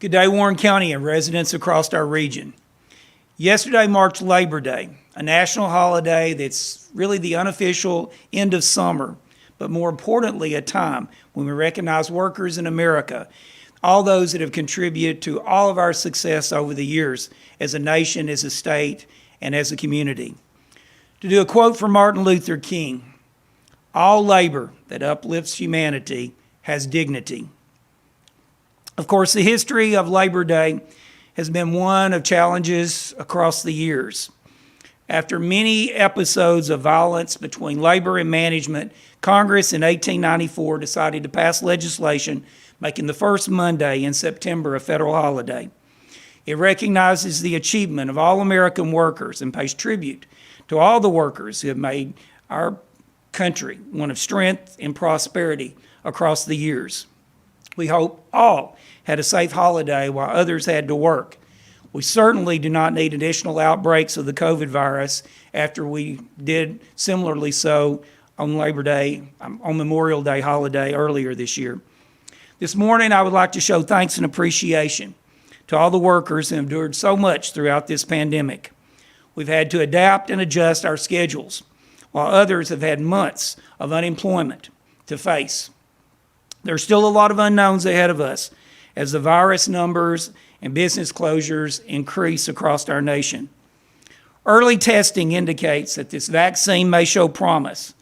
Good day, Warren County and residents across our region. Yesterday marked Labor Day, a national holiday that's really the unofficial end of summer, but more importantly, a time when we recognize workers in America, all those that have contributed to all of our success over the years as a nation, as a state, and as a community. To do a quote from Martin Luther King, "All labor that uplifts humanity has dignity." Of course, the history of Labor Day has been one of challenges across the years. After many episodes of violence between labor and management, Congress in 1894 decided to pass legislation making the first Monday in September a federal holiday. It recognizes the achievement of all American workers and pays tribute to all the workers who have made our country one of strength and prosperity across the years. We hope all had a safe holiday while others had to work. We certainly do not need additional outbreaks of the COVID virus after we did similarly so on Labor Day, on Memorial Day holiday earlier this year. This morning, I would like to show thanks and appreciation to all the workers who endured so much throughout this pandemic. We've had to adapt and adjust our schedules, while others have had months of unemployment to face. There's still a lot of unknowns ahead of us as the virus numbers and business closures increase across our nation. Early testing indicates that this vaccine may show promise,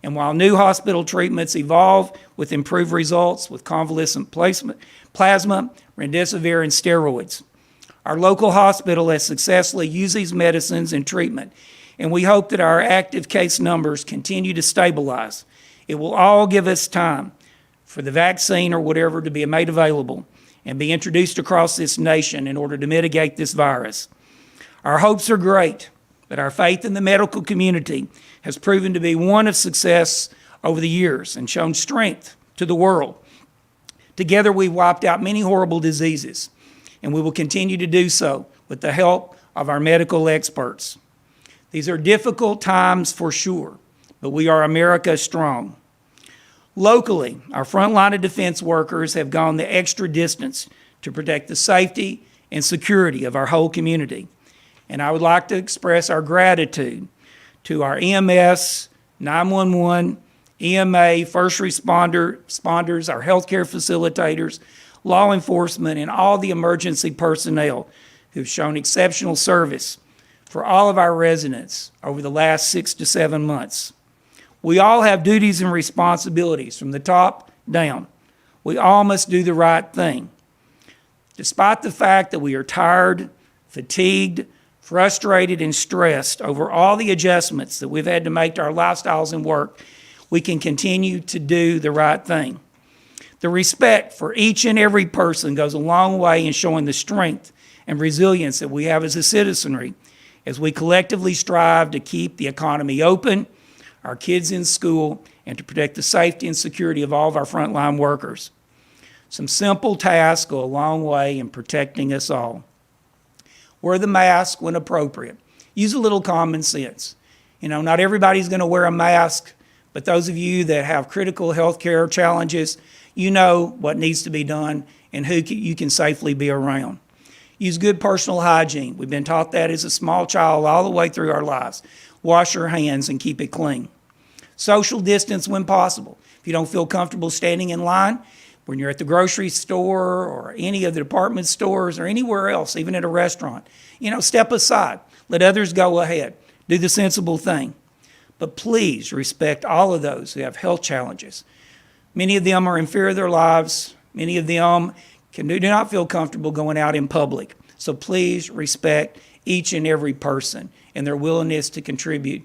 and while new hospital treatments evolve with improved results with convalescent plasma, remdesivir, and steroids, our local hospital has successfully used these medicines in treatment, and we hope that our active case numbers continue to stabilize. It will all give us time for the vaccine or whatever to be made available and be introduced across this nation in order to mitigate this virus. Our hopes are great, but our faith in the medical community has proven to be one of success over the years and shown strength to the world. Together, we've wiped out many horrible diseases, and we will continue to do so with the help of our medical experts. These are difficult times for sure, but we are America strong. Locally, our front line of defense workers have gone the extra distance to protect the safety and security of our whole community. And I would like to express our gratitude to our EMS, 911, EMA, first responders, our healthcare facilitators, law enforcement, and all the emergency personnel who've shown exceptional service for all of our residents over the last 6 to 7 months. We all have duties and responsibilities from the top down. We all must do the right thing. Despite the fact that we are tired, fatigued, frustrated, and stressed over all the adjustments that we've had to make to our lifestyles and work, we can continue to do the right thing. The respect for each and every person goes a long way in showing the strength and resilience that we have as a citizenry as we collectively strive to keep the economy open, our kids in school, and to protect the safety and security of all of our frontline workers. Some simple tasks go a long way in protecting us all. Wear the mask when appropriate. Use a little common sense. Not everybody's going to wear a mask, but those of you that have critical health care challenges, you know what needs to be done and who you can safely be around. Use good personal hygiene. We've been taught that as a small child all the way through our lives. Wash your hands and keep it clean. Social distance when possible. If you don't feel comfortable standing in line, when you're at the grocery store or any of the department stores or anywhere else, even at a restaurant, step aside. Let others go ahead. Do the sensible thing. But please respect all of those who have health challenges. Many of them are in fear of their lives. Many of them do not feel comfortable going out in public. So please respect each and every person and their willingness to contribute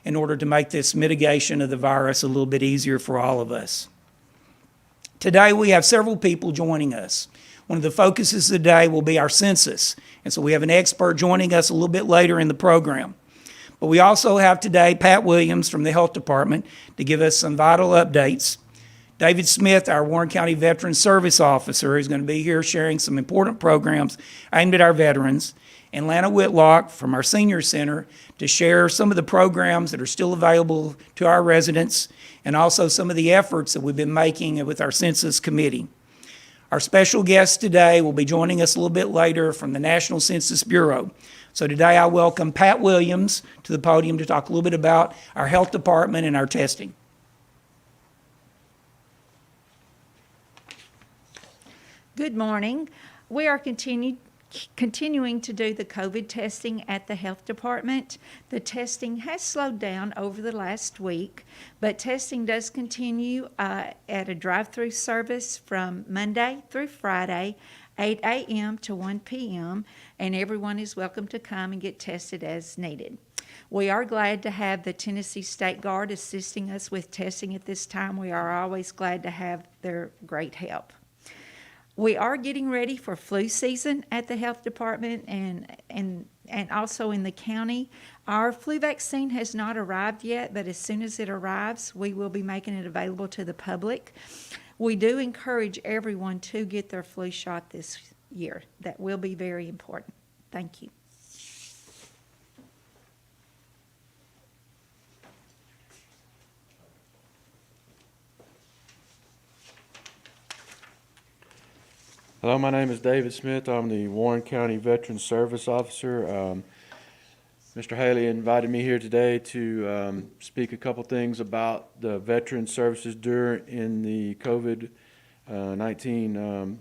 in order to make this mitigation of the virus a little bit easier for all of us. Today, we have several people joining us. One of the focuses of the day will be our census, and so we have an expert joining us a little bit later in the program. But we also have today Patt Williams from the Health Department to give us some vital updates. David Smith, our Warren County Veteran Service Officer, is going to be here sharing some important programs aimed at our veterans. And Lana Whitlock from our Senior Center to share some of the programs that are still available to our residents and also some of the efforts that we've been making with our Census Committee. Our special guest today will be joining us a little bit later from the National Census Bureau. So today I welcome Pat Williams to the podium to talk a little bit about our health department and our testing. Good morning. We are continuing to do the COVID testing at the health department. The testing has slowed down over the last week, but testing does continue at a drive-through service from Monday through Friday, 8 a.m. to 1 p.m., and everyone is welcome to come and get tested as needed. We are glad to have the Tennessee State Guard assisting us with testing at this time. We are always glad to have their great help. We are getting ready for flu season at the health department and also in the county. Our flu vaccine has not arrived yet, but as soon as it arrives, we will be making it available to the public. We do encourage everyone to get their flu shot this year. That will be very important. Thank you. Hello, my name is David Smith. I'm the Warren County Veterans Service Officer. Mr. Haley invited me here today to speak a couple things about the veteran services during the COVID-19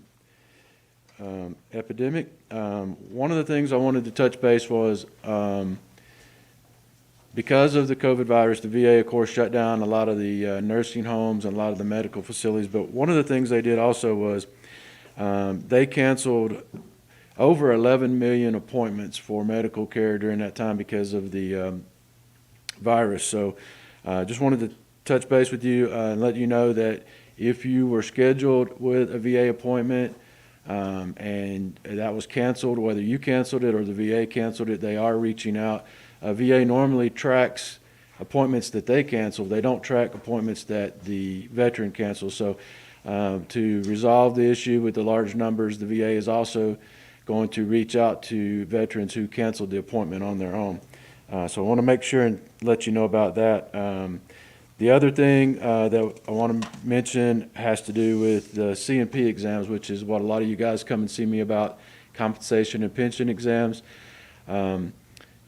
epidemic. One of the things I wanted to touch base was because of the COVID virus, the VA, of course, shut down a lot of the nursing homes and a lot of the medical facilities. But one of the things they did also was they canceled over 11 million appointments for medical care during that time because of the virus. So just wanted to touch base with you and let you know that if you were scheduled with a VA appointment and that was canceled, whether you canceled it or the VA canceled it, they are reaching out. VA normally tracks appointments that they cancel. They don't track appointments that the veteran cancels. So to resolve the issue with the large numbers, the VA is also going to reach out to veterans who canceled the appointment on their own. So I want to make sure and let you know about that. The other thing that I want to mention has to do with the C&P exams, which is what a lot of you guys come and see me about, compensation and pension exams. You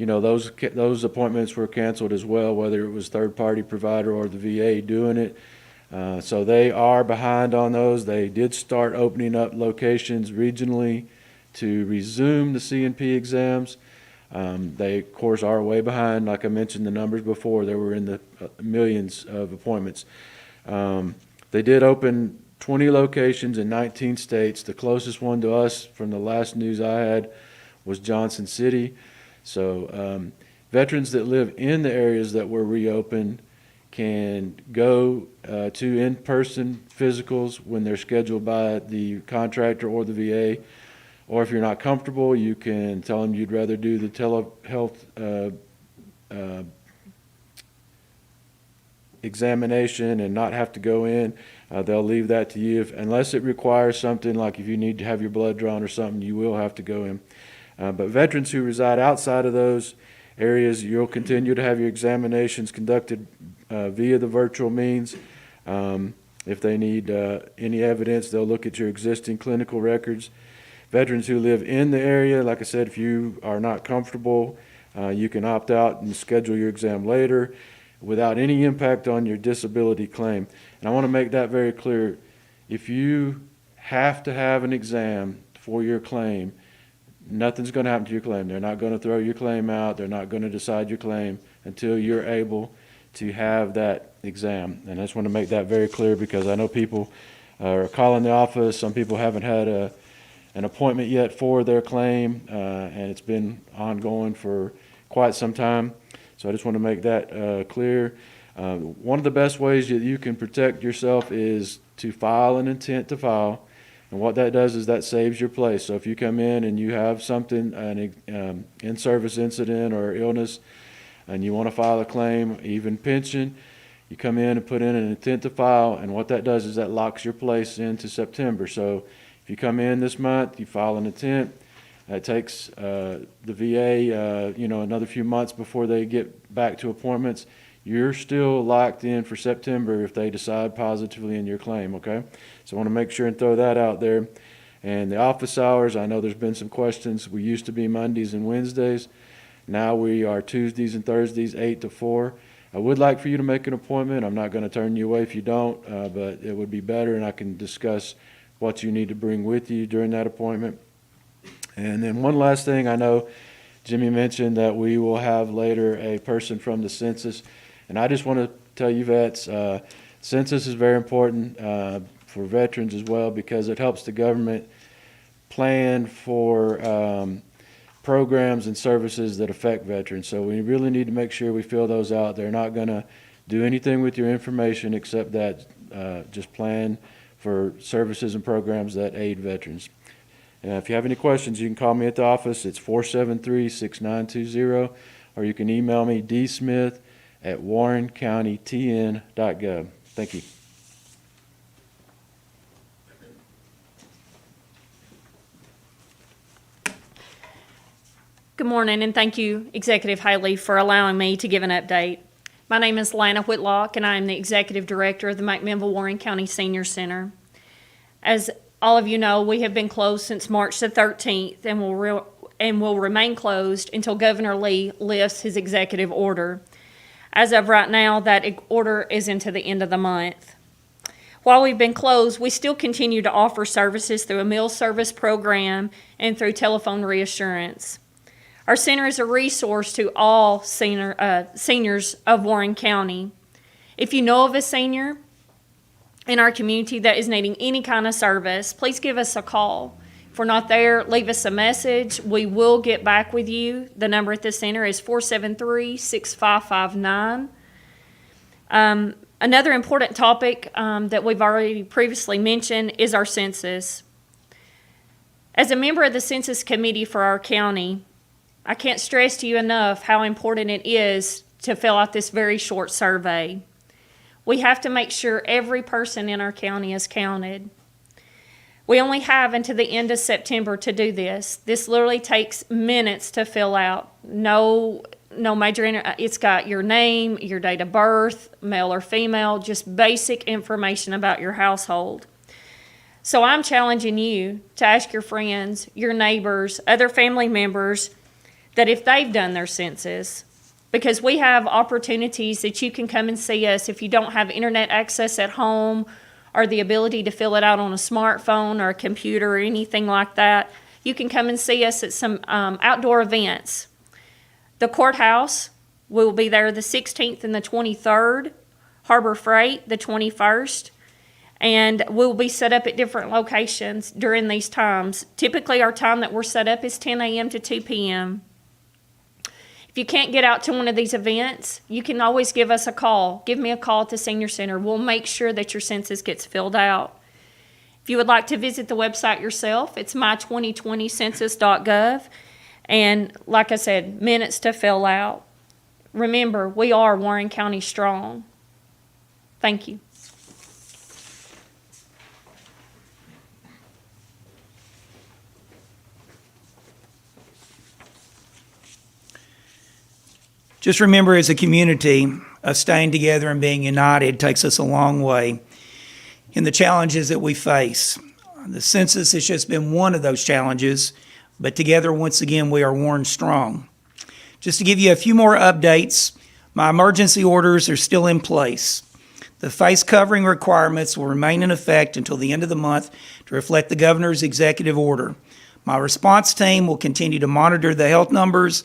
know, those appointments were canceled as well, whether it was third-party provider or the VA doing it. So they are behind on those. They did start opening up locations regionally to resume the C&P exams. They, of course, are way behind. Like I mentioned the numbers before, they were in the millions of appointments. They did open 20 locations in 19 states. The closest one to us from the last news I had was Johnson City. So veterans that live in the areas that were reopened can go to in-person physicals when they're scheduled by the contractor or the VA. Or if you're not comfortable, you can tell them you'd rather do the telehealth examination and not have to go in. They'll leave that to you. Unless it requires something like if you need to have your blood drawn or something, you will have to go in. But veterans who reside outside of those areas, you'll continue to have your examinations conducted via the virtual means. If they need any evidence, they'll look at your existing clinical records. Veterans who live in the area, like I said, if you are not comfortable, you can opt out and schedule your exam later without any impact on your disability claim. And I want to make that very clear. If you have to have an exam for your claim, nothing's going to happen to your claim. They're not going to throw your claim out. They're not going to decide your claim until you're able to have that exam. And I just want to make that very clear because I know people are calling the office. Some people haven't had an appointment yet for their claim, and it's been ongoing for quite some time. So I just want to make that clear. One of the best ways that you can protect yourself is to file an intent to file. And what that does is that saves your place. So if you come in and you have something, an in-service incident or illness, and you want to file a claim, even pension, you come in and put in an intent to file, and what that does is that locks your place into September. So if you come in this month, you file an intent, it takes the VA, another few months before they get back to appointments. you're still locked in for September if they decide positively in your claim, okay? So I want to make sure and throw that out there. And the office hours, I know there's been some questions. We used to be Mondays and Wednesdays. Now we are Tuesdays and Thursdays, 8 to 4. I would like for you to make an appointment. I'm not going to turn you away if you don't, but it would be better, and I can discuss what you need to bring with you during that appointment. And then one last thing, I know Jimmy mentioned that we will have later a person from the census, and I just want to tell you vets, census is very important for veterans as well, because it helps the government plan for programs and services that affect veterans. So we really need to make sure we fill those out. They're not going to do anything with your information except that just plan for services and programs that aid veterans. If you have any questions, you can call me at the office. It's 473-6920, or you can email me, dsmith@warrencountytn.gov. Thank you. Good morning, and thank you, Executive Haley, for allowing me to give an update. My name is Lana, Whitlock, and I am the Executive Director of the McMinnville-Warren County Senior Center. As all of you know, we have been closed since March the 13th and will remain closed until Governor Lee lifts his executive order. As of right now, that order is into the end of the month. While we've been closed, we still continue to offer services through a meal service program and through telephone reassurance. Our center is a resource to all seniors of Warren County. If you know of a senior in our community that is needing any kind of service, please give us a call. If we're not there, leave us a message. We will get back with you. The number at the center is 473-6559. Another important topic that we've already previously mentioned is our census. As a member of the Census Committee for our county, I can't stress to you enough how important it is to fill out this very short survey. We have to make sure every person in our county is counted. We only have until the end of September to do this. This literally takes minutes to fill out. No major, it's got your name, your date of birth, male or female, just basic information about your household. So I'm challenging you to ask your friends, your neighbors, other family members, that if they've done their census, because we have opportunities that you can come and see us if you don't have internet access at home or the ability to fill it out on a smartphone or a computer or anything like that, you can come and see us at some outdoor events. The courthouse, we will be there the 16th and the 23rd, Harbor Freight the 21st, and we'll be set up at different locations during these times. Typically our time that we're set up is 10 a.m. to 2 p.m. If you can't get out to one of these events, you can always give us a call. Give me a call at the Senior Center. We'll make sure that your census gets filled out. If you would like to visit the website yourself, it's my2020census.gov. And like I said, minutes to fill out. Remember, we are Warren County strong. Thank you. Just remember, as a community, us staying together and being united takes us a long way in the challenges that we face. The census has just been one of those challenges, but together, once again, we are Warren strong. Just to give you a few more updates, my emergency orders are still in place. The face covering requirements will remain in effect until the end of the month to reflect the governor's executive order. My response team will continue to monitor the health numbers,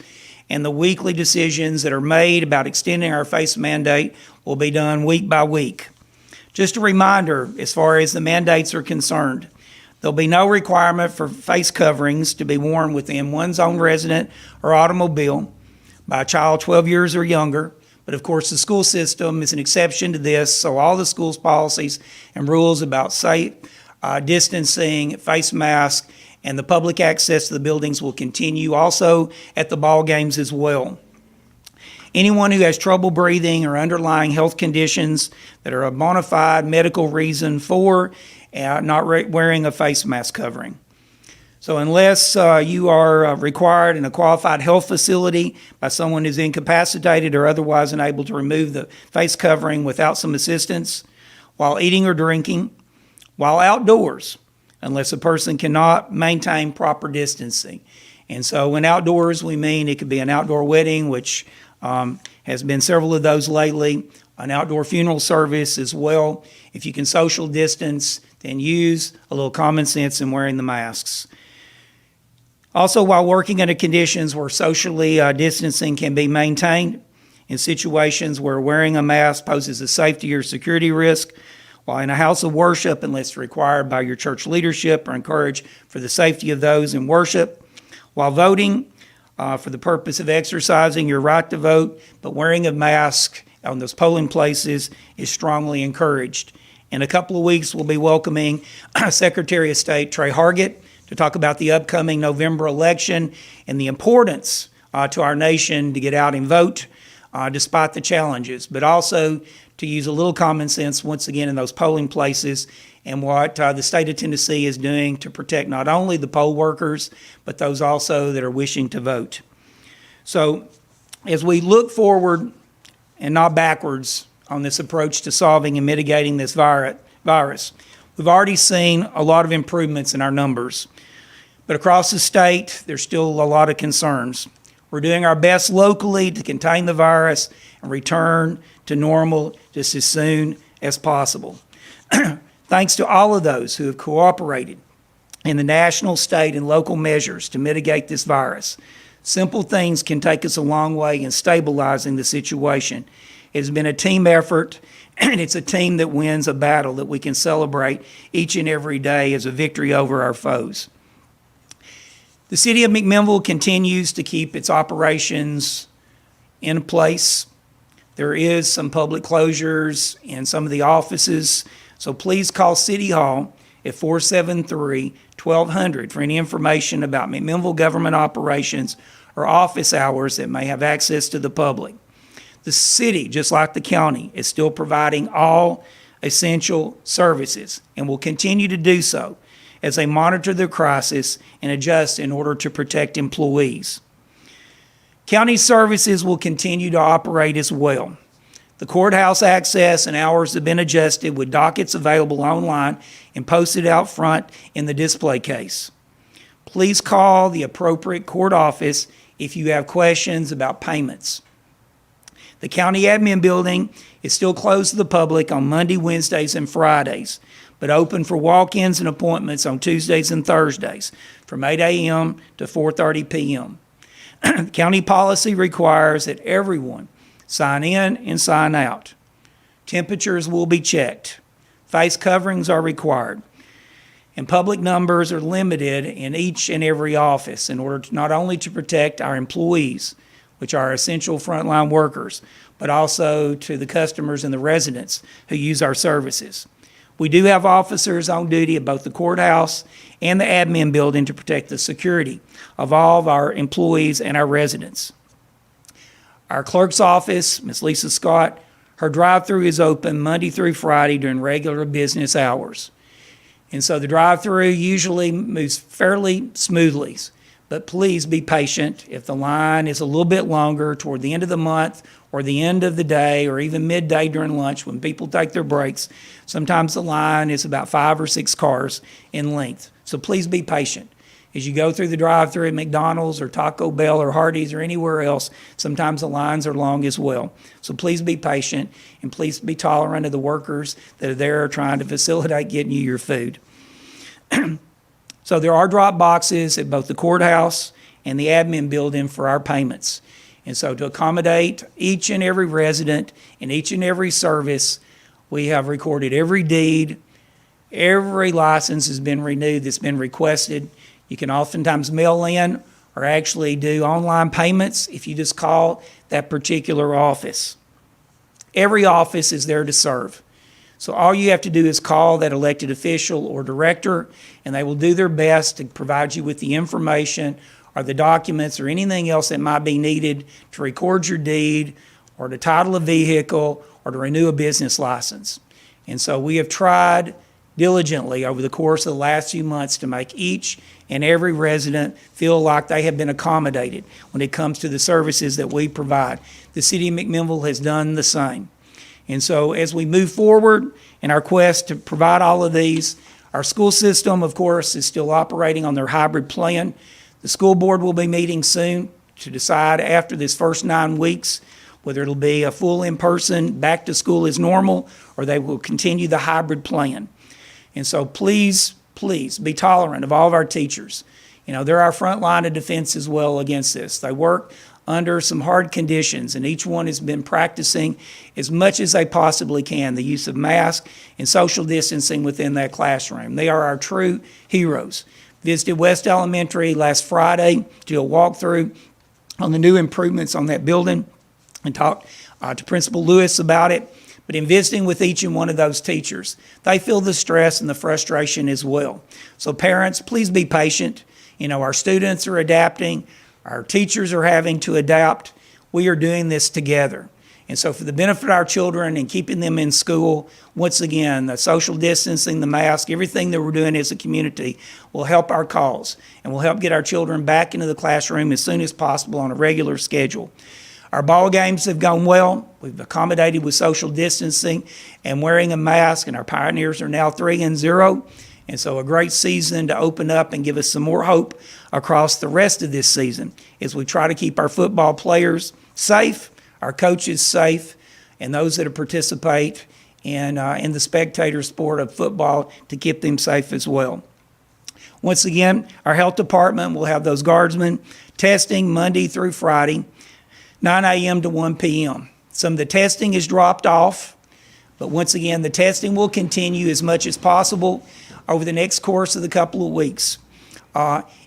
and the weekly decisions that are made about extending our face mandate will be done week by week. Just a reminder, as far as the mandates are concerned, there'll be no requirement for face coverings to be worn within one's own residence or automobile by a child 12 years or younger. But of course, the school system is an exception to this, so all the school's policies and rules about safe distancing, face masks, and the public access to the buildings will continue also at the ball games as well. Anyone who has trouble breathing or underlying health conditions that are a bona fide medical reason for not wearing a face mask covering. So unless you are required in a qualified health facility by someone who's incapacitated or otherwise unable to remove the face covering without some assistance, while eating or drinking, while outdoors, unless a person cannot maintain proper distancing. And so when outdoors, we mean it could be an outdoor wedding, which has been several of those lately, an outdoor funeral service as well. If you can social distance, then use a little common sense in wearing the masks. Also, while working under conditions where socially distancing can be maintained, in situations where wearing a mask poses a safety or security risk, while in a house of worship, unless required by your church leadership or encouraged for the safety of those in worship, while voting for the purpose of exercising your right to vote, but wearing a mask on those polling places is strongly encouraged. In a couple of weeks, we'll be welcoming Secretary of State Trey Hargett to talk about the upcoming November election and the importance to our nation to get out and vote despite the challenges, but also to use a little common sense once again in those polling places and what the state of Tennessee is doing to protect not only the poll workers, but those also that are wishing to vote. So as we look forward and not backwards on this approach to solving and mitigating this virus, we've already seen a lot of improvements in our numbers. But across the state, there's still a lot of concerns. We're doing our best locally to contain the virus and return to normal just as soon as possible. Thanks to all of those who have cooperated in the national, state, and local measures to mitigate this virus. Simple things can take us a long way in stabilizing the situation. It has been a team effort, and it's a team that wins a battle that we can celebrate each and every day as a victory over our foes. The city of McMinnville continues to keep its operations in place. There is some public closures in some of the offices, so please call City Hall at 473-1200 for any information about McMinnville government operations or office hours that may have access to the public. The city, just like the county, is still providing all essential services and will continue to do so as they monitor the crisis and adjust in order to protect employees. County services will continue to operate as well. The courthouse access and hours have been adjusted with dockets available online and posted out front in the display case. Please call the appropriate court office if you have questions about payments. The county admin building is still closed to the public on Monday, Wednesdays, and Fridays, but open for walk-ins and appointments on Tuesdays and Thursdays from 8 a.m. to 4:30 p.m. County policy requires that everyone sign in and sign out. Temperatures will be checked. Face coverings are required. And public numbers are limited in each and every office in order to not only to protect our employees, which are essential frontline workers, but also to the customers and the residents who use our services. We do have officers on duty at both the courthouse and the admin building to protect the security of all of our employees and our residents. Our clerk's office, Ms. Lisa Scott, her drive-through is open Monday through Friday during regular business hours. And so the drive-through usually moves fairly smoothly, but please be patient. If the line is a little bit longer toward the end of the month or the end of the day or even midday during lunch when people take their breaks, sometimes the line is about 5 or 6 cars in length. So please be patient. As you go through the drive-through at McDonald's or Taco Bell or Hardee's or anywhere else, sometimes the lines are long as well. So please be patient and please be tolerant of the workers that are there trying to facilitate getting you your food. So there are drop boxes at both the courthouse and the admin building for our payments. And so to accommodate each and every resident and each and every service, we have recorded every deed. Every license has been renewed that's been requested. You can oftentimes mail in or actually do online payments if you just call that particular office. Every office is there to serve. So all you have to do is call that elected official or director, and they will do their best to provide you with the information or the documents or anything else that might be needed to record your deed or to title a vehicle or to renew a business license. And so we have tried diligently over the course of the last few months to make each and every resident feel like they have been accommodated when it comes to the services that we provide. The city of McMinnville has done the same. And so as we move forward in our quest to provide all of these, our school system, of course, is still operating on their hybrid plan. The school board will be meeting soon to decide after this first 9 weeks whether it'll be a full in-person back to school as normal or they will continue the hybrid plan. And so please be tolerant of all of our teachers. You know, they're our front line of defense as well against this. They work under some hard conditions, and each one has been practicing as much as they possibly can the use of masks and social distancing within that classroom. They are our true heroes. Visited West Elementary last Friday to do a walkthrough on the new improvements on that building and talked to Principal Lewis about it. But in visiting with each and one of those teachers, they feel the stress and the frustration as well. So parents, please be patient. You know, our students are adapting. Our teachers are having to adapt. We are doing this together. And so for the benefit of our children and keeping them in school, once again, the social distancing, the mask, everything that we're doing as a community will help our cause and will help get our children back into the classroom as soon as possible on a regular schedule. Our ball games have gone well. We've accommodated with social distancing and wearing a mask, and our Pioneers are now 3-0. And so a great season to open up and give us some more hope across the rest of this season as we try to keep our football players safe, our coaches safe, and those that participate in the spectator sport of football to keep them safe as well. Once again, our health department will have those guardsmen testing Monday through Friday, 9 a.m. to 1 p.m. Some of the testing is dropped off, but once again, the testing will continue as much as possible over the next course of the couple of weeks.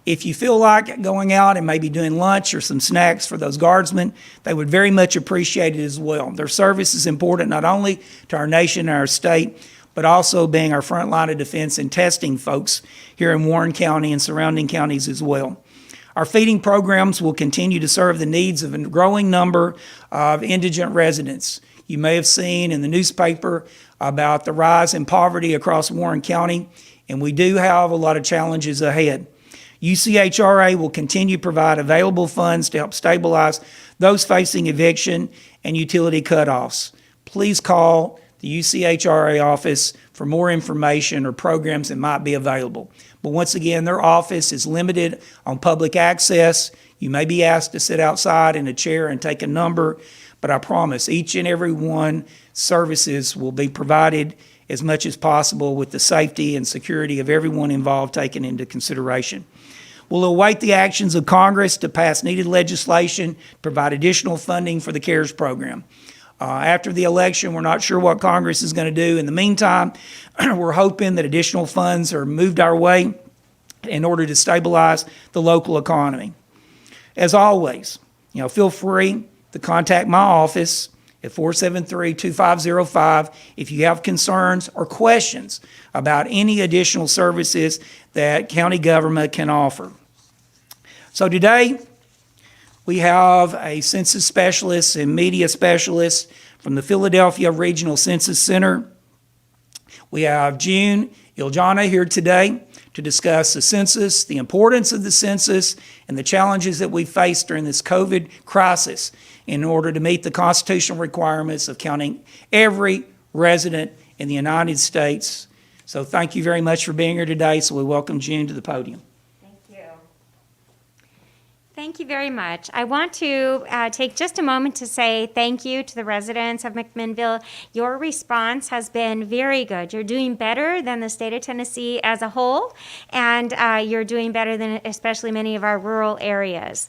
If you feel like going out and maybe doing lunch or some snacks for those guardsmen, they would very much appreciate it as well. Their service is important not only to our nation and our state, but also being our front line of defense and testing folks here in Warren County and surrounding counties as well. Our feeding programs will continue to serve the needs of a growing number of indigent residents. You may have seen in the newspaper about the rise in poverty across Warren County, and we do have a lot of challenges ahead. UCHRA will continue to provide available funds to help stabilize those facing eviction and utility cutoffs. Please call the UCHRA office for more information or programs that might be available. But once again, their office is limited on public access. You may be asked to sit outside in a chair and take a number, but I promise each and every one services will be provided as much as possible with the safety and security of everyone involved taken into consideration. We'll await the actions of Congress to pass needed legislation, provide additional funding for the CARES program. After the election, we're not sure what Congress is going to do. In the meantime, we're hoping that additional funds are moved our way in order to stabilize the local economy. As always, feel free to contact my office at 473-2505 if you have concerns or questions about any additional services that county government can offer. So today, we have a census specialist and media specialist from the Philadelphia Regional Census Center. We have June Iljana here today to discuss the census, the importance of the census, and the challenges that we face during this COVID crisis in order to meet the constitutional requirements of counting every resident in the United States. So thank you very much for being here today. So we welcome June to the podium. Thank you very much. I want to take just a moment to say thank you to the residents of McMinnville. Your response has been very good. You're doing better than the state of Tennessee as a whole, and you're doing better than especially many of our rural areas.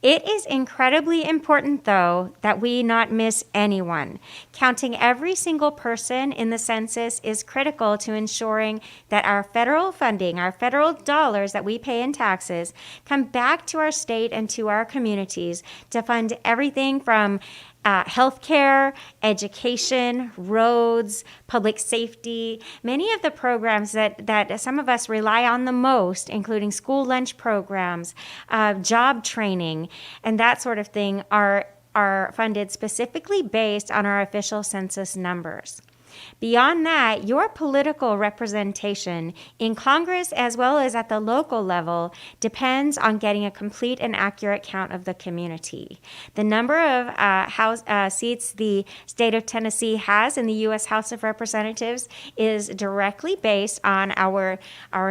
It is incredibly important, though, that we not miss anyone. Counting every single person in the census is critical to ensuring that our federal funding, our federal dollars that we pay in taxes, come back to our state and to our communities to fund everything from healthcare, education, roads, public safety. Many of the programs that some of us rely on the most, including school lunch programs, job training, and that sort of thing, are funded specifically based on our official census numbers. Beyond that, your political representation in Congress as well as at the local level depends on getting a complete and accurate count of the community. The number of seats the state of Tennessee has in the U.S. House of Representatives is directly based on our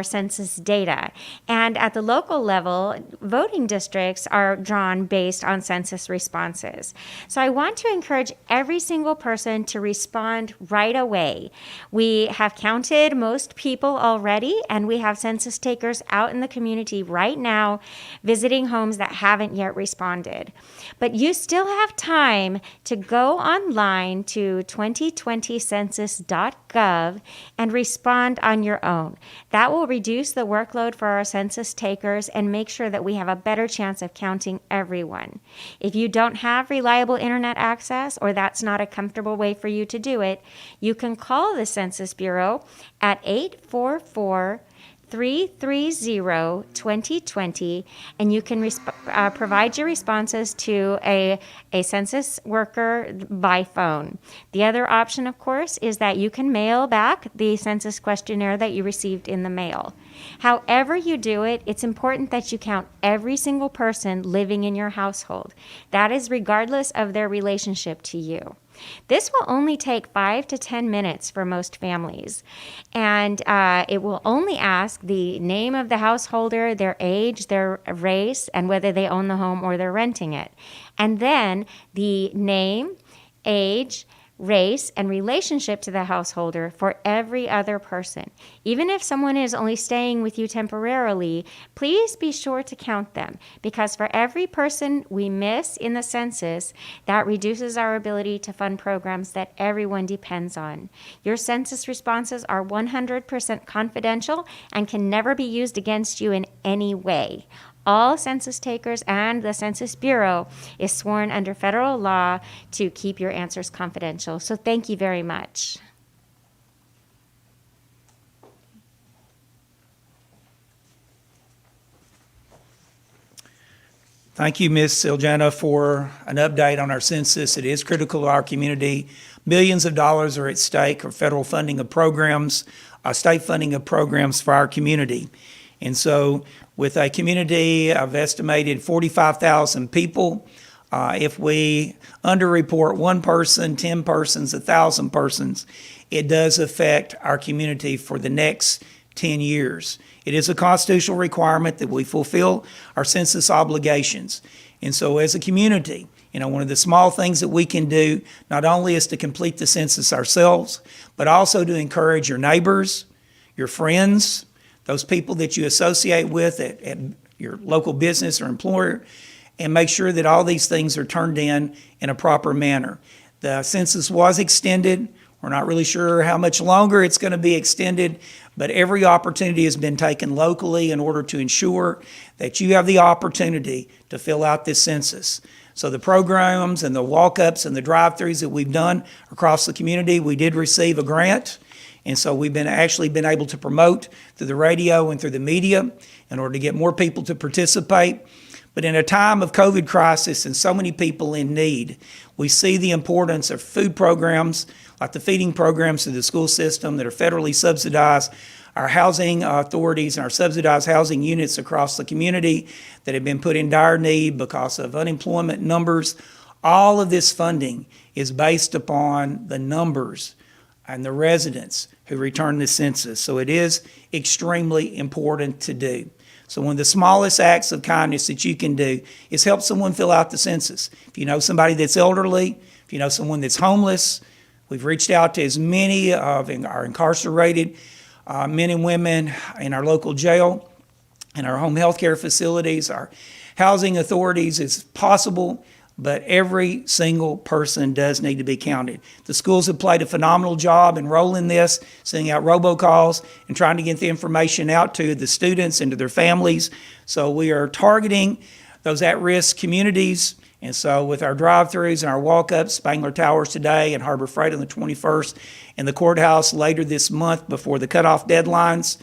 census data. And at the local level, voting districts are drawn based on census responses. So I want to encourage every single person to respond right away. We have counted most people already, and we have census takers out in the community right now visiting homes that haven't yet responded. But you still have time to go online to 2020census.gov and respond on your own. That will reduce the workload for our census takers and make sure that we have a better chance of counting everyone. If you don't have reliable internet access or that's not a comfortable way for you to do it, you can call the Census Bureau at 844-330-2020, and you can provide your responses to a census worker by phone. The other option, of course, is that you can mail back the census questionnaire that you received in the mail. However you do it, it's important that you count every single person living in your household. That is regardless of their relationship to you. This will only take 5 to 10 minutes for most families, and it will only ask the name of the householder, their age, their race, and whether they own the home or they're renting it. And then the name, age, race, and relationship to the householder for every other person. Even if someone is only staying with you temporarily, please be sure to count them, because for every person we miss in the census, that reduces our ability to fund programs that everyone depends on. Your census responses are 100% confidential and can never be used against you in any way. All census takers and the Census Bureau is sworn under federal law to keep your answers confidential. So thank you very much. Thank you, Ms. Siljana, for an update on our census. It is critical to our community. Millions of dollars are at stake for federal funding of programs, state funding of programs for our community. And so with a community of estimated 45,000 people, if we underreport one person, 10 persons, 1,000 persons, it does affect our community for the next 10 years. It is a constitutional requirement that we fulfill our census obligations. And so as a community, one of the small things that we can do not only is to complete the census ourselves, but also to encourage your neighbors, your friends, those people that you associate with at your local business or employer, and make sure that all these things are turned in a proper manner. The census was extended. We're not really sure how much longer it's going to be extended, but every opportunity has been taken locally in order to ensure that you have the opportunity to fill out this census. So the programs and the walk-ups and the drive-thrus that we've done across the community, we did receive a grant. And so we've been able to promote through the radio and through the media in order to get more people to participate. But in a time of COVID crisis and so many people in need, we see the importance of food programs like the feeding programs through the school system that are federally subsidized, our housing authorities and our subsidized housing units across the community that have been put in dire need because of unemployment numbers. All of this funding is based upon the numbers and the residents who return the census. So it is extremely important to do. So one of the smallest acts of kindness that you can do is help someone fill out the census. If you know somebody that's elderly, if you know someone that's homeless, we've reached out to as many of our incarcerated men and women in our local jail and our home health care facilities, our housing authorities as possible. But every single person does need to be counted. The schools have played a phenomenal job enrolling this, sending out robocalls and trying to get the information out to the students and to their families. So we are targeting those at-risk communities. And so with our drive-thrus and our walk-ups, Spangler Towers today and Harbor Freight on the 21st, and the courthouse later this month before the cutoff deadlines,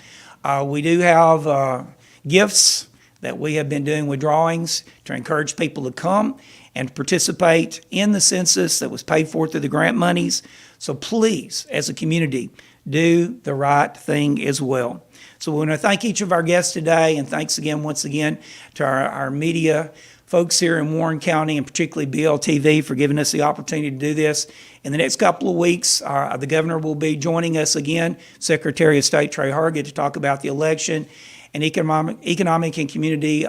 we do have gifts that we have been doing with drawings to encourage people to come and participate in the census that was paid for through the grant monies. So please, as a community, do the right thing as well. So we want to thank each of our guests today, and thanks again, once again, to our media folks here in Warren County, and particularly BLTV, for giving us the opportunity to do this. In the next couple of weeks, the governor will be joining us again, Secretary of State Trey Hargett, to talk about the election. And Economic and Community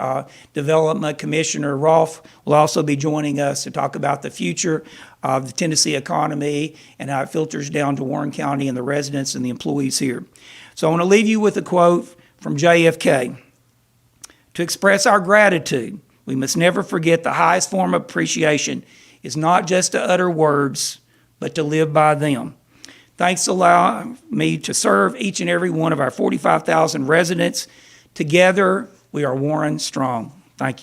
Development Commissioner Rolfe will also be joining us to talk about the future of the Tennessee economy and how it filters down to Warren County and the residents and the employees here. So I want to leave you with a quote from JFK. To express our gratitude, we must never forget the highest form of appreciation is not just to utter words, but to live by them. Thanks allow me to serve each and every one of our 45,000 residents. Together, we are Warren strong. Thank you.